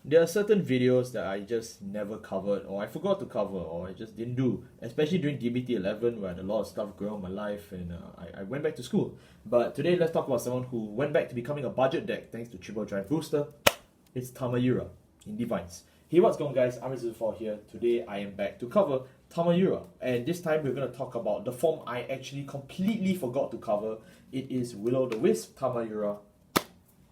There are certain videos that I just never covered, or I forgot to cover, or I just didn't do, especially during DBT 11 when a lot of stuff grew on my life and I went back to school. But today let's talk about someone who went back to becoming a budget deck thanks to Triple Drive Booster. It's Tamayura in DivineZ. Hey, what's going on, guys? I'm Rizal4 here. Today I am back to cover Tamayura, and this time we're going to talk about the form I actually completely forgot to cover. It is O Wisp Tamayura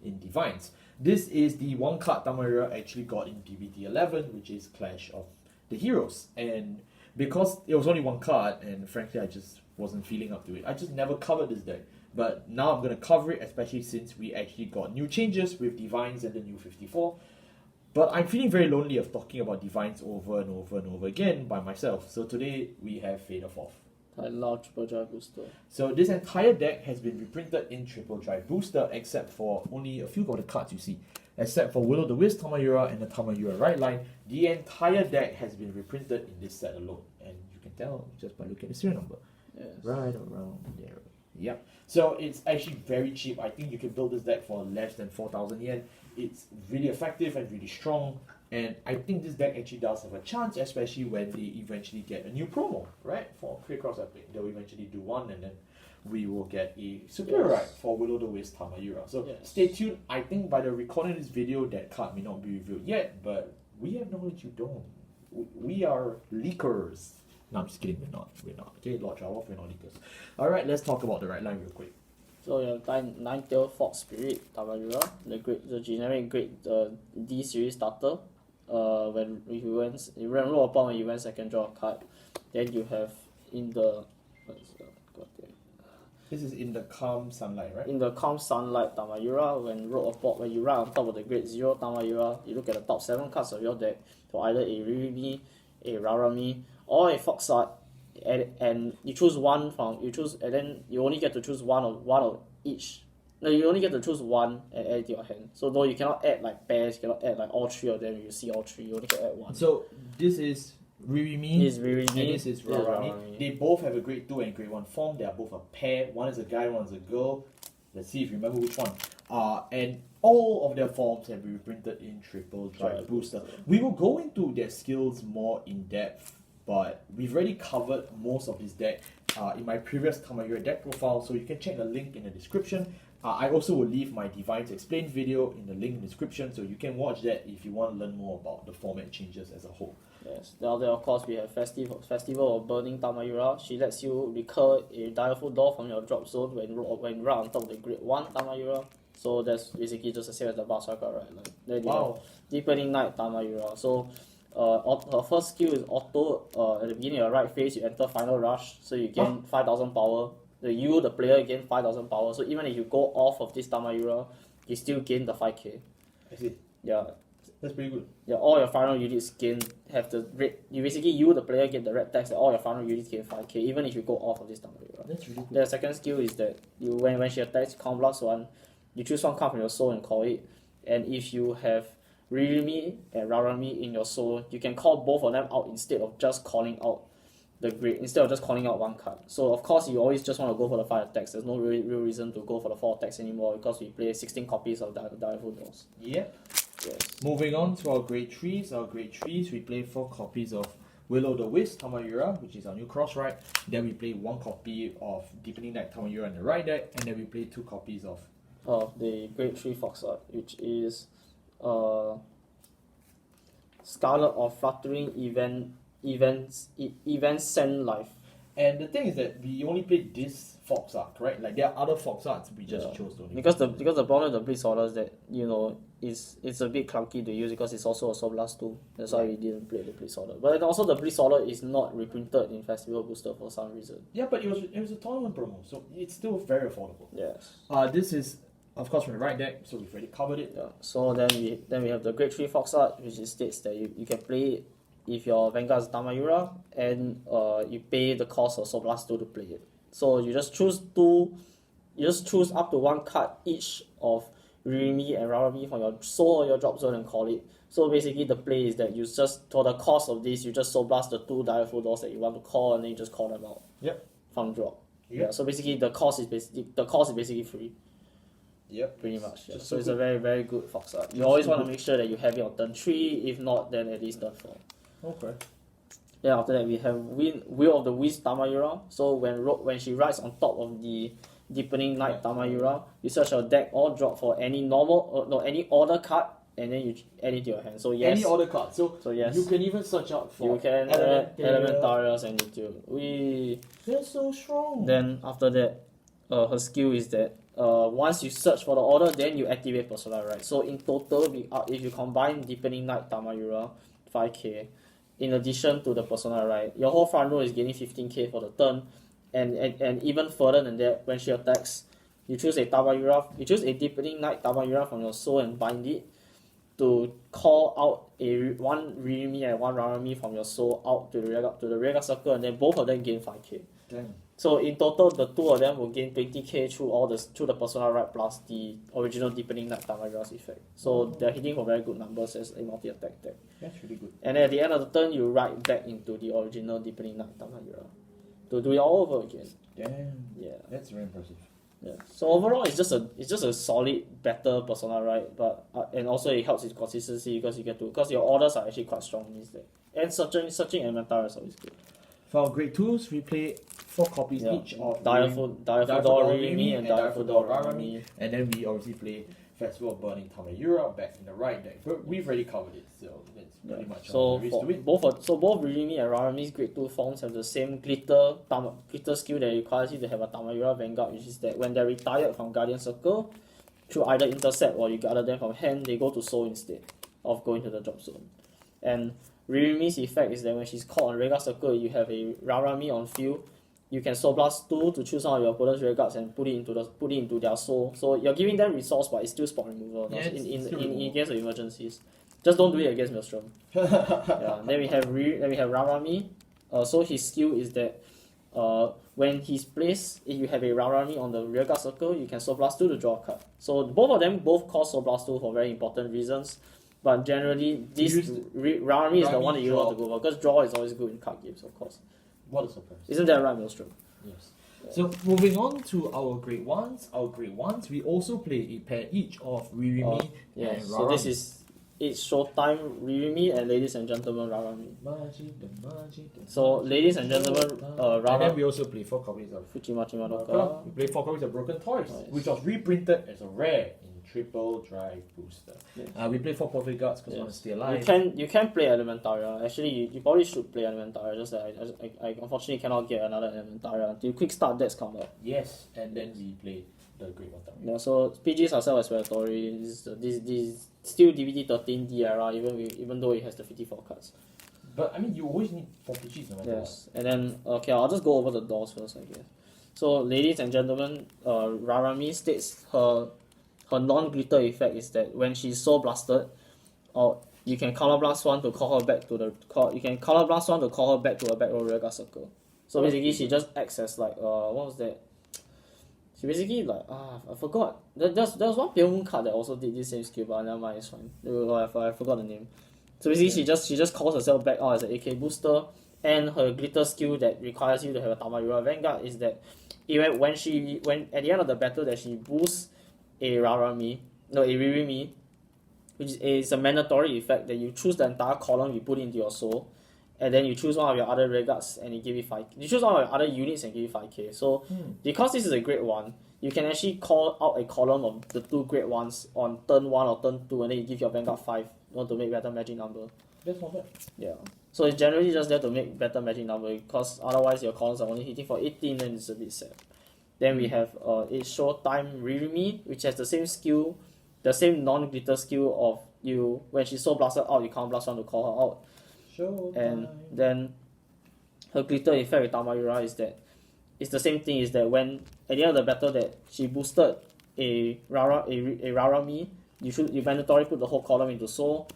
in DivineZ. This is the one card Tamayura actually got in DBT 11, which is Clash of the Heroes. And because it was only one card, and frankly I just wasn't feeling up to it, I just never covered this deck. But now I'm going to cover it, especially since we actually got new changes with DivineZ and the new 54. But I'm feeling very lonely of talking about DivineZ over and over and over again by myself. So today we have Fade of Off. I love Triple Drive Booster. So this entire deck has been reprinted in Triple Drive Booster, except for only a few of the cards you see. Except for O Wisp Tamayura and the Tamayura right line, the entire deck has been reprinted in this set alone. And you can tell just by looking at the serial number. Yes. Right around there. Yep. So it's actually very cheap. I think you can build this deck for less than 4,000 yen. It's really effective and really strong. And I think this deck actually does have a chance, especially when they eventually get a new promo, right? For Cray Cross Epic. They'll eventually do one, and then we will get a superior right for O Wisp Tamayura. So stay tuned. I think by the recording of this video, that card may not be revealed yet, but we have knowledge you don't. We are leakers. No, I'm just kidding. We're not. Okay, Lord Trawoff, we're not leakers. Alright, let's talk about the right line real quick. So you have Nine-Tailed Fox Spirit Tamayura, the generic grade D series starter. When you roll upon when you went second draw a card. Then you have in the This is in the Calm Sunlight, right? in the Calm Sunlight Tamayura, when you ride on top of the grade 0 Tamayura, you look at the top 7 cards of your deck for either a Ririmi, a Rarami, or a Fox art, and you choose one and then you only get to choose one of each. No, you only get to choose one and add it to your hand. So though you cannot add like pairs, you cannot add like all 3 of them. You see all 3, you only can add one. So this is Ririmi, This is Ririmi, and this is Rarami. They both have a grade 2 and grade 1 form. They are both a pair. One is a guy, one is a girl. Let's see if you remember which one. And all of their forms have been reprinted in Triple Drive Booster. We will go into their skills more in depth, but we've already covered most of this deck in my previous Tamayura deck profile, so you can check the link in the description. I also will leave my DivineZ Explained video in the link in the description, so you can watch that if you want to learn more about the format changes as a whole. Yes. Then of course we have Festival of Burning Tamayura. She lets you recur a direful door from your drop zone when right on top of the grade 1 Tamayura. So that's basically just the same as the Basaka, right? Like, then you have Deepening Night Tamayura. So her first skill is auto. At the beginning of your right phase, you enter Final Rush, so you gain 5,000 power. The player, gain 5,000 power. So even if you go off of this Tamayura, you still gain the 5k. I see. Yeah. That's pretty good. Yeah, all your final units have the red. The player, get the red text, and all your final units gain 5k, even if you go off of this Tamayura. That's really good. The second skill is that when she attacks Count Blast 1, you choose one card from your soul and call it. And if you have Ririmi and Rarami in your soul, you can call both of them out instead of just calling out one card. So of course you always just want to go for the 5 attacks. There's no real reason to go for the 4 attacks anymore because we play 16 copies of Direful Doors. Yep. Yes. Moving on to our grade 3s. We play 4 copies of O Wisp Tamayura, which is our new cross right. Then we play 1 copy of Deepening Night Tamayura in the right deck, and then we play 2 copies of the grade 3 Fox art, which is Scarlet of Fluttering Event Send Life. And the thing is that we only played this Fox art, correct? Like there are other Fox arts, we just chose to only because the problem with the Blitz Order is that it's a bit clunky to use because it's also a Soul Blast 2. That's why we didn't play the Blitz Order. But then also the Blitz Order is not reprinted in Festival Booster for some reason. Yeah, but it was a tournament promo, so it's still very affordable. Yes. This is of course from the right deck, so we've already covered it. Yeah. So then we have the grade 3 Fox art, which states that you can play it if your Vanguard is Tamayura and you pay the cost of Soul Blast 2 to play it. So you just choose up to 1 card each of Ririmi and Rarami from your soul or your drop zone and call it. So basically the play is that you just, for the cost of this, you just Soul Blast the 2 Direful Doors that you want to call and then you just call them out. Yep. From drop. Yeah. So basically the cost is basically free. Yep. Pretty much. Yeah. Just So it's a good. very, very good fox art. You Just always so want to good. make sure that you have it on turn 3. If not, then at least turn 4. Okay. Then after that, we have Will of the Wisp Tamayura. So when she rides on top of the Deepening Night Tamayura, you search your deck or drop for any any order card, and then you add it to your hand. So yes, Any other card. So yes, you can even search out for you can add Elementarius and you. They're so strong. Then after that, her skill is that once you search for the order, then you activate Persona Right. So in total, if you combine Deepening Night Tamayura, 5k, in addition to the Persona Right, your whole front row is gaining 15k for the turn, and even further than that, when she attacks, you choose a Deepening Night Tamayura from your soul and bind it to call out one Ririmi and one Rarami from your soul out to the rear guard circle, and then both of them gain 5k. Damn. So in total, the two of them will gain 20k through the Persona Right plus the original Deepening Night Tamayura's effect. So they're hitting for very good numbers as a multi-attack deck. That's really good. And at the end of the turn, you ride back into the original Deepening Night Tamayura to do it all over again. Damn. Yeah. That's very impressive. Yeah. So overall, it's just a solid, better Persona Right, but and also it helps with consistency because your orders are actually quite strong in this deck. And searching Elementar is always good. For our grade 2s, we play 4 copies each of Direful Ririmi and Direful Rarami. And then we obviously play Festival of Burning Tamayura back in the right deck. But we've already covered it, so it's pretty much all there is to it. Both Ririmi and Rarami's grade 2 forms have the same glitter skill that requires you to have a Tamayura Vanguard, which is that when they're retired from Guardian Circle, through either intercept or you gather them from hand, they go to soul instead of going to the drop zone. And Ririmi's effect is that when she's caught on Rearguard Circle, you have a Rarami on field. You can Soul Blast 2 to choose one of your opponent's Rearguards and put it into their soul. So you're giving them resource, but it's still spot removal in case of emergencies. Just don't do it against Maelstrom. Yeah. Then we have Rarami. So his skill is that when he's placed, if you have a Rarami on the Rearguard Circle, you can Soul Blast 2 to draw a card. So both of them cost Soul Blast 2 for very important reasons. But generally, Rarami is the one that you want to go for, because draw is always good in card games, of course. What a surprise. Isn't that right, Maelstrom? Yes. Yeah. So moving on to our grade 1s, we also play a pair each of Ririmi and Rarami. So this is it's Showtime Ririmi and Ladies and Gentlemen Rarami. So ladies and gentlemen, Rarami. And then we also play 4 copies of Fujimachi Madoka. We play 4 copies of Broken Toys, Nice. which was reprinted as a rare in triple drive booster. Yes. We play 4 Perfect Guards because we want to stay alive. You can play Elementaria. Actually, you probably should play Elementaria. Just that I unfortunately cannot get another Elementaria until Quick Start decks come out. Yes, and then we play the Great One Time. Yeah, so PGs are self-explanatory. This still DVD 13D era, even though it has the 54 cards. But I mean, you always need 4 PGs no matter Yes, and then okay, I'll just go over the doors first, I guess. So, ladies and gentlemen, Rarami states her non-glitter effect is that when she's soul blasted, or you can Color Blast 1 to call her back to a back row Rearguard Circle. So basically, she just acts as like what was that? She basically like I forgot. There was one Pale Moon card that also did this same skill, but never mind, it's fine. I forgot the name. So basically, she just calls herself back out as an AK booster, and her glitter skill that requires you to have a Tamayura Vanguard is that when at the end of the battle that she boosts a Ririmi, which is a mandatory effect that you choose the entire column, you put it into your soul, and then you choose one of your other rearguards and you give it 5. You choose one of your other units and give it 5k. So because this is a grade 1, you can actually call out a column of the 2 grade 1s on turn 1 or turn 2, and then you give your Vanguard 5. You want to make better magic number. That's not bad. Yeah. So it's generally just there to make better magic number, because otherwise your columns are only hitting for 18 and it's a bit sad. Then we have it's Showtime Ririmi, which has the same skill, the same non-glitter skill of you when she's so blasted out, you can't blast 1 to call her out. Showtime. And then her glitter effect with Tamayura is that it's the same thing, is that when at the end of the battle that she boosted a Rarami, you mandatory put the whole column into soul,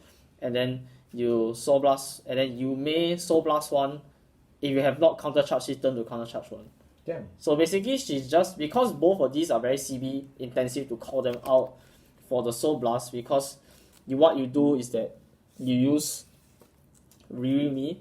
and then you soul blast, and then you may soul blast 1 if you have not counter charged his turn to counter charge 1. Damn. So basically, she's just, because both of these are very CB intensive to call them out for the soul blast, because what you do is that you use Rarami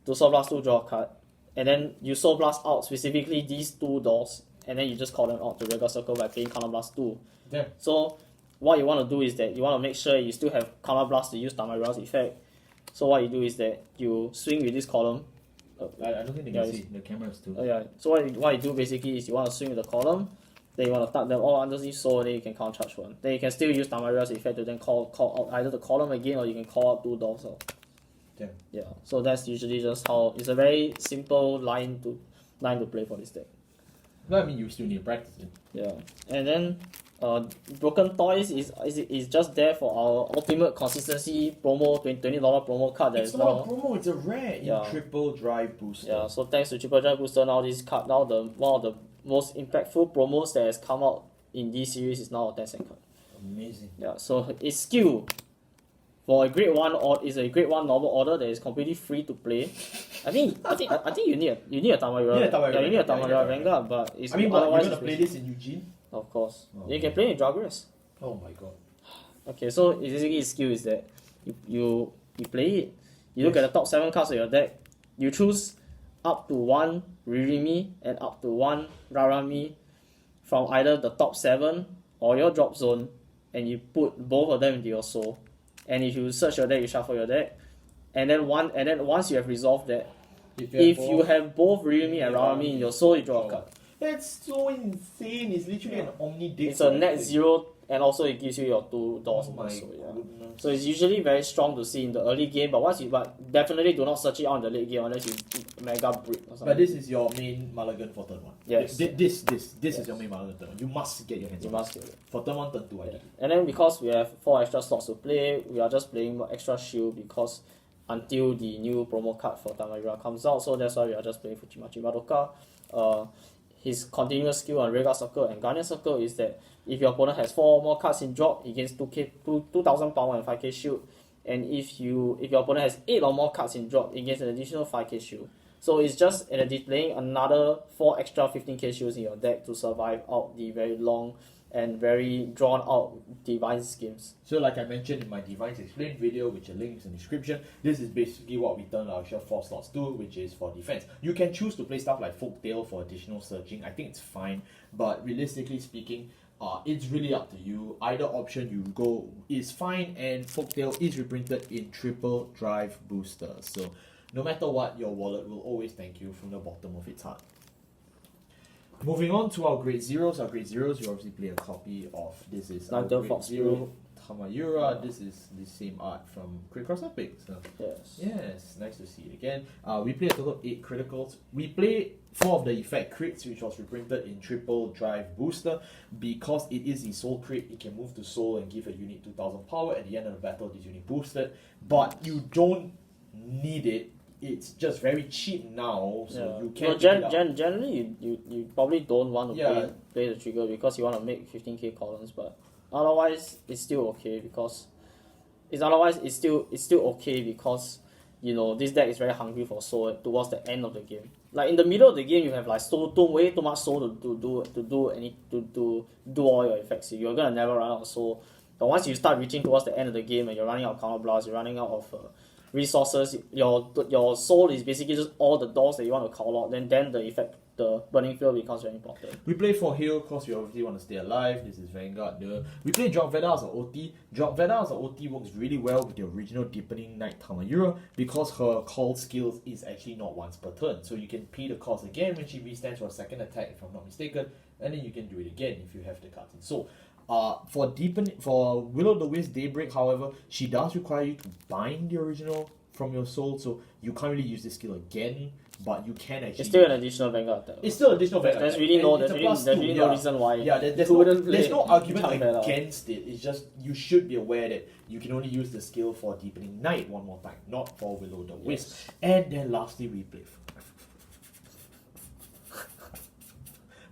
to soul blast 2, draw a card, and then you soul blast out specifically these 2 doors and then you just call them out to regular circle by playing Counterblast 2. Yeah. So what you want to do is that you want to make sure you still have Counterblast to use Tamayura's effect. So what you do is that you swing with this column. I don't think they can see. The camera is too. Yeah. So what you do basically is you want to swing with the column, then you want to tuck them all underneath soul, and then you can count charge one. Then you can still use Tamayura's effect to then call out either the column again, or you can call out 2 doors out. Yeah. Yeah. So that's usually just how it's a very simple line to play for this deck. But I mean, you still need to practice it. Yeah. And then Broken Toys is just there for our ultimate consistency promo, $20 promo card. It's not a promo, it's a rare in triple drive booster. Yeah, so thanks to Triple Drive Booster, now this card, now one of the most impactful promos that has come out in this series is now a 10-cent card. Amazing. Yeah, so it's skill. For a grade 1 or is a grade 1 normal order that is completely free to play. I think you need a Tamayura. You need a Tamayura. Yeah, you need a Tamayura Vanguard, but it's but you're otherwise gonna play this in Eugene? Of course. Oh. You can play in Dragras. Oh my god. Okay, so basically his skill is that you play it. You look at the top 7 cards of your deck. You choose up to 1 Ririmi and up to 1 Rarami from either the top 7 or your drop zone, and you put both of them into your soul. And if you search your deck, you shuffle your deck. And then once you have resolved that, if you have both Ririmi and Rarami in your soul, you draw a card. That's so insane. It's literally an Omni deck. It's a net 0, and also it gives you your 2 doors in the soul. Yeah. So it's usually very strong to see in the early game, but definitely do not search it out in the late game unless you mega break or something. But this is your main mulligan for turn 1. Yes. This is your main mulligan turn 1. You must get your hands on it. For turn 1, turn 2, I think. And then because we have 4 extra slots to play, we are just playing extra shield because until the new promo card for Tamayura comes out, so that's why we are just playing Fujimachi Madoka. His continuous skill on Regular Circle and Guardian Circle is that if your opponent has 4 more cards in drop, he gains 2,000 power and 5k shield. And if your opponent has 8 or more cards in drop, he gains an additional 5k shield. So it's just displaying another 4 extra 15k shields in your deck to survive out the very long and very drawn out DivineZ games. So like I mentioned in my DivineZ Explained video, which are links in the description, this is basically what we turn our extra 4 slots to, which is for defense. You can choose to play stuff like Folktale for additional searching. I think it's fine, but realistically speaking, it's really up to you. Either option you go is fine, and Folktale is reprinted in triple drive booster. So no matter what, your wallet will always thank you from the bottom of its heart. Moving on to our grade zeros. Our grade zeros, you obviously play a copy of this is our grade Fox 0 Tamayura. This is the same art from Cray Cross Epic. So yes, nice to see it again. We play a total of 8 criticals. We play 4 of the effect crits, which was reprinted in triple drive booster. Because it is a soul crit, it can move to soul and give a unit 2000 power. At the end of the battle, this unit boosted, but you don't need it. It's just very cheap now, so you can't. Generally, you probably don't want to play the trigger because you want to make 15k columns, but otherwise it's still okay because it's still okay because this deck is very hungry for soul towards the end of the game. Like in the middle of the game, you have like way too much soul to do all your effects. You're gonna never run out of soul. But once you start reaching towards the end of the game and you're running out of counterblast, you're running out of resources, your soul is basically just all the doors that you want to call out, then the burning field becomes very important. We play for heal because we obviously want to stay alive. This is Vanguard. We play Drop Veda as an OT. Drop Veda as an OT works really well with the original Deepening Knight Tamayura because her call skills is actually not once per turn. So you can pay the cost again when she restands for a second attack, if I'm not mistaken, and then you can do it again if you have the cards in soul. For Will the Wisp Daybreak, however, she does require you to bind the original from your soul, so you can't really use this skill again, but you can actually. It's still an additional Vanguard attack. It's still an additional Vanguard. There's really no reason why. Yeah, there's no argument against it. It's just you should be aware that you can only use the skill for Deepening Knight one more time, not for Willow the Wisp. Yes. And then lastly, we play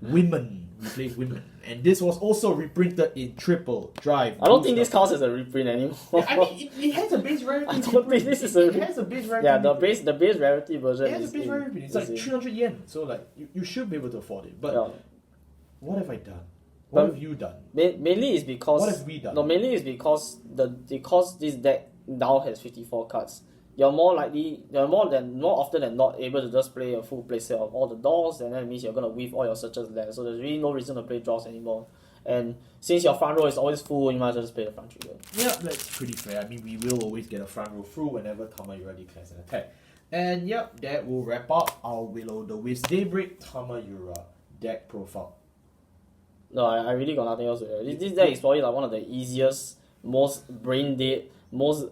women. We play women, and this was also reprinted in triple drive. I don't think this counts as a reprint anymore. Yeah, I mean, it has a base rarity. I don't think this is a. It has a base rarity. Yeah, the base rarity version. It has a base rarity. It's like 300 yen, so like you should be able to afford it. But what have I done? What have you done? Mainly is because. What have we done? No, mainly is because this deck now has 54 cards. you're more often than not able to just play a full playset of all the doors, and then it means you're gonna weave all your searches there. So there's really no reason to play draws anymore. And since your front row is always full, you might as well just play the front trigger. Yeah, that's pretty fair. I mean, we will always get a front row through whenever Tamayura declares an attack. And yep, that will wrap up our Willow the Wisp Daybreak Tamayura deck profile. No, I really got nothing else to add. This deck is probably like one of the easiest, most brain dead, most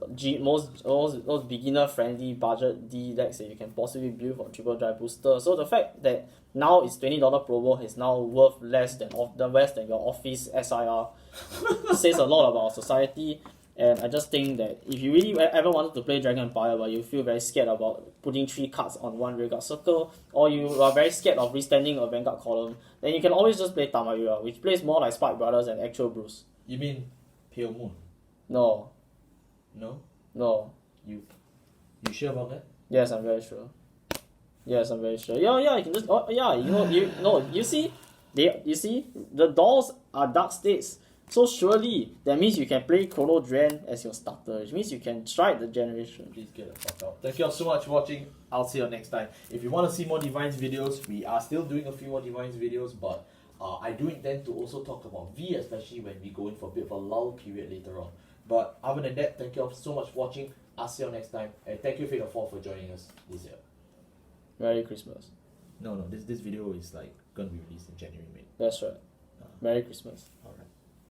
beginner friendly budget D decks that you can possibly build for triple drive booster. So the fact that now it's $20 promo is now worth less than your office SIR says a lot about our society. And I just think that if you really ever wanted to play Dragon Empire but you feel very scared about putting 3 cards on one Vanguard circle, or you are very scared of restanding a Vanguard column, then you can always just play Tamayura, which plays more like Spark Brothers and actual Bruce. You mean Pale Moon? No. No? No. You sure about that? Yes, I'm very sure. Yes, I'm very sure. Yeah, you can just you see, the dolls are dark states. So surely that means you can play Chrono Dren as your starter, which means you can strike the generation. Please get the fuck out. Thank you all so much for watching. I'll see you next time. If you want to see more DivineZ videos, we are still doing a few more DivineZ videos, but I do intend to also talk about V, especially when we go in for a bit of a lull period later on. But other than that, thank you all so much for watching. I'll see you next time. And thank you Fate of 4 for joining us this year. Merry Christmas. No, this video is like gonna be released in January, mate. That's right. Merry Christmas. Alright.